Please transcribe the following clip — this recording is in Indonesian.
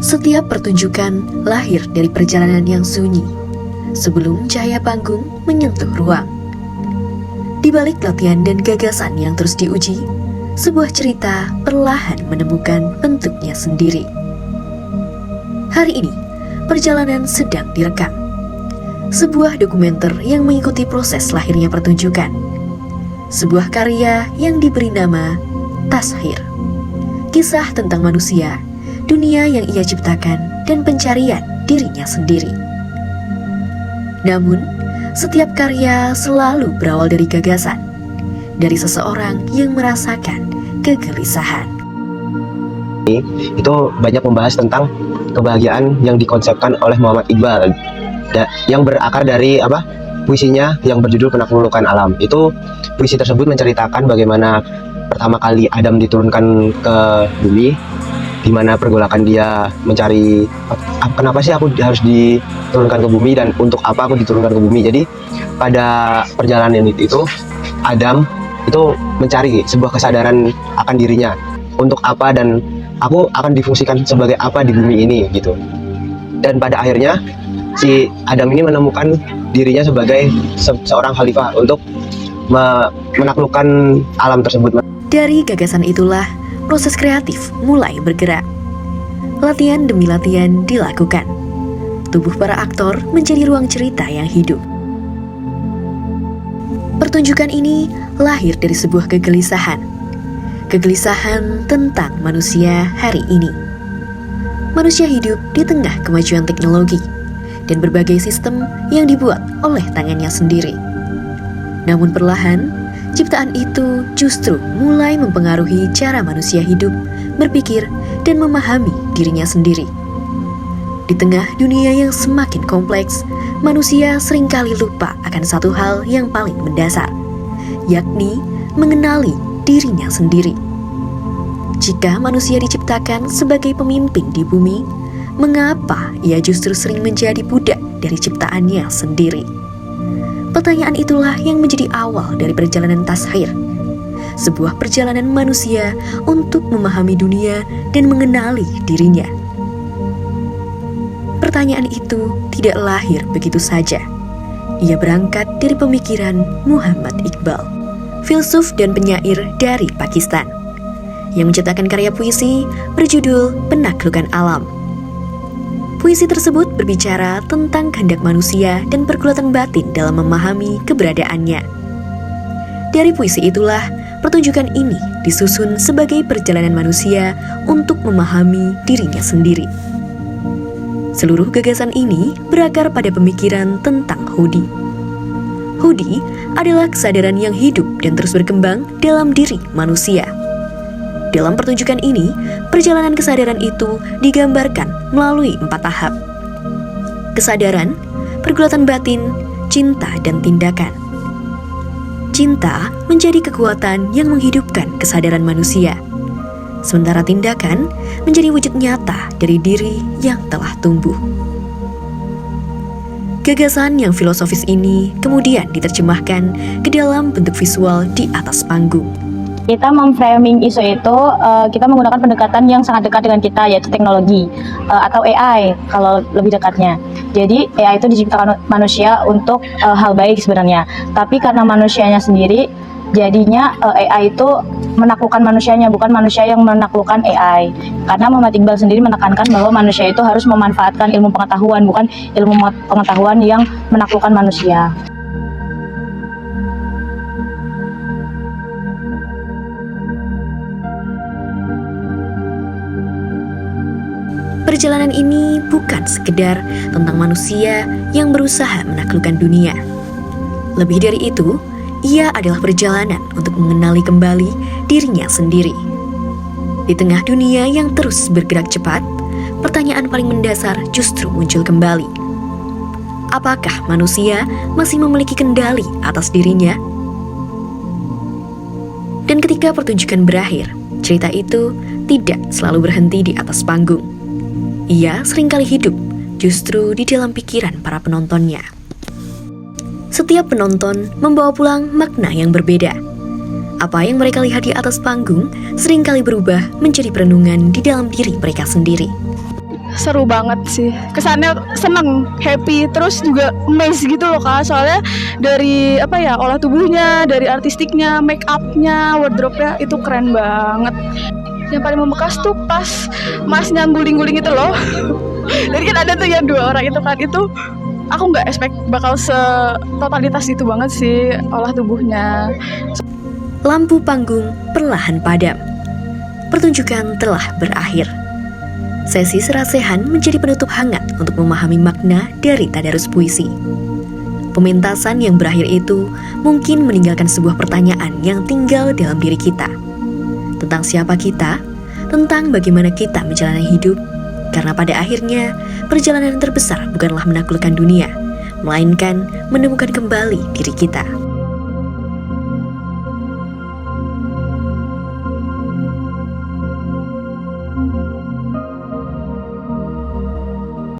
Setiap pertunjukan lahir dari perjalanan yang sunyi, sebelum cahaya panggung menyentuh ruang. Di balik latihan dan gagasan yang terus diuji, sebuah cerita perlahan menemukan bentuknya sendiri. Hari ini, perjalanan sedang direkam. Sebuah dokumenter yang mengikuti proses lahirnya pertunjukan. Sebuah karya yang diberi nama Tashir. Kisah tentang manusia, dunia yang ia ciptakan, dan pencarian dirinya sendiri. Namun, setiap karya selalu berawal dari gagasan, dari seseorang yang merasakan kegelisahan. Itu banyak membahas tentang kebahagiaan yang dikonsepkan oleh Muhammad Iqbal, yang berakar dari puisinya yang berjudul Penaklukan Alam. Itu puisi tersebut menceritakan bagaimana pertama kali Adam diturunkan ke bumi, di mana pergolakan dia mencari kenapa sih aku harus diturunkan ke bumi dan untuk apa aku diturunkan ke bumi. Jadi pada perjalanan itu Adam itu mencari sebuah kesadaran akan dirinya, untuk apa dan aku akan difungsikan sebagai apa di bumi ini gitu. Dan pada akhirnya si Adam ini menemukan dirinya sebagai seorang khalifah untuk menaklukkan alam tersebut. Dari gagasan itulah proses kreatif mulai bergerak. Latihan demi latihan dilakukan. Tubuh para aktor menjadi ruang cerita yang hidup. Pertunjukan ini lahir dari sebuah kegelisahan. Kegelisahan tentang manusia hari ini. Manusia hidup di tengah kemajuan teknologi dan berbagai sistem yang dibuat oleh tangannya sendiri. Namun perlahan, ciptaan itu justru mulai mempengaruhi cara manusia hidup, berpikir, dan memahami dirinya sendiri. Di tengah dunia yang semakin kompleks, manusia seringkali lupa akan satu hal yang paling mendasar, yakni mengenali dirinya sendiri. Jika manusia diciptakan sebagai pemimpin di bumi, mengapa ia justru sering menjadi budak dari ciptaannya sendiri? Pertanyaan itulah yang menjadi awal dari perjalanan Tashir, sebuah perjalanan manusia untuk memahami dunia dan mengenali dirinya. Pertanyaan itu tidak lahir begitu saja. Ia berangkat dari pemikiran Muhammad Iqbal, filsuf dan penyair dari Pakistan, yang menciptakan karya puisi berjudul Penaklukan Alam. Puisi tersebut berbicara tentang kehendak manusia dan pergulatan batin dalam memahami keberadaannya. Dari puisi itulah, pertunjukan ini disusun sebagai perjalanan manusia untuk memahami dirinya sendiri. Seluruh gagasan ini berakar pada pemikiran tentang Hudi. Hudi adalah kesadaran yang hidup dan terus berkembang dalam diri manusia. Dalam pertunjukan ini, perjalanan kesadaran itu digambarkan melalui 4 tahap. Kesadaran, pergulatan batin, cinta, dan tindakan. Cinta menjadi kekuatan yang menghidupkan kesadaran manusia, sementara tindakan menjadi wujud nyata dari diri yang telah tumbuh. Gagasan yang filosofis ini kemudian diterjemahkan ke dalam bentuk visual di atas panggung. Kita memframing isu itu, kita menggunakan pendekatan yang sangat dekat dengan kita, yaitu teknologi atau AI kalau lebih dekatnya. Jadi AI itu diciptakan manusia untuk hal baik sebenarnya, tapi karena manusianya sendiri, jadinya AI itu menaklukkan manusianya, bukan manusia yang menaklukkan AI. Karena Muhammad Iqbal sendiri menekankan bahwa manusia itu harus memanfaatkan ilmu pengetahuan, bukan ilmu pengetahuan yang menaklukkan manusia. Perjalanan ini bukan sekedar tentang manusia yang berusaha menaklukkan dunia. Lebih dari itu, ia adalah perjalanan untuk mengenali kembali dirinya sendiri. Di tengah dunia yang terus bergerak cepat, pertanyaan paling mendasar justru muncul kembali. Apakah manusia masih memiliki kendali atas dirinya? Dan ketika pertunjukan berakhir, cerita itu tidak selalu berhenti di atas panggung. Ia seringkali hidup justru di dalam pikiran para penontonnya. Setiap penonton membawa pulang makna yang berbeda. Apa yang mereka lihat di atas panggung seringkali berubah menjadi perenungan di dalam diri mereka sendiri. Seru banget sih, kesannya seneng, happy, terus juga amazed gitu loh Kak. Soalnya dari olah tubuhnya, dari artistiknya, make upnya, wardrobe-nya itu keren banget. Yang paling membekas tuh pas masnya guling-guling itu loh. Jadi kan ada tuh yang 2 orang itu kan, itu aku nggak expect bakal setotalitas itu banget sih olah tubuhnya. Lampu panggung perlahan padam. Pertunjukan telah berakhir. Sesi serasehan menjadi penutup hangat untuk memahami makna dari tadarus puisi. Pementasan yang berakhir itu mungkin meninggalkan sebuah pertanyaan yang tinggal dalam diri kita. Tentang siapa kita, tentang bagaimana kita menjalani hidup, karena pada akhirnya perjalanan terbesar bukanlah menaklukkan dunia, melainkan menemukan kembali diri kita.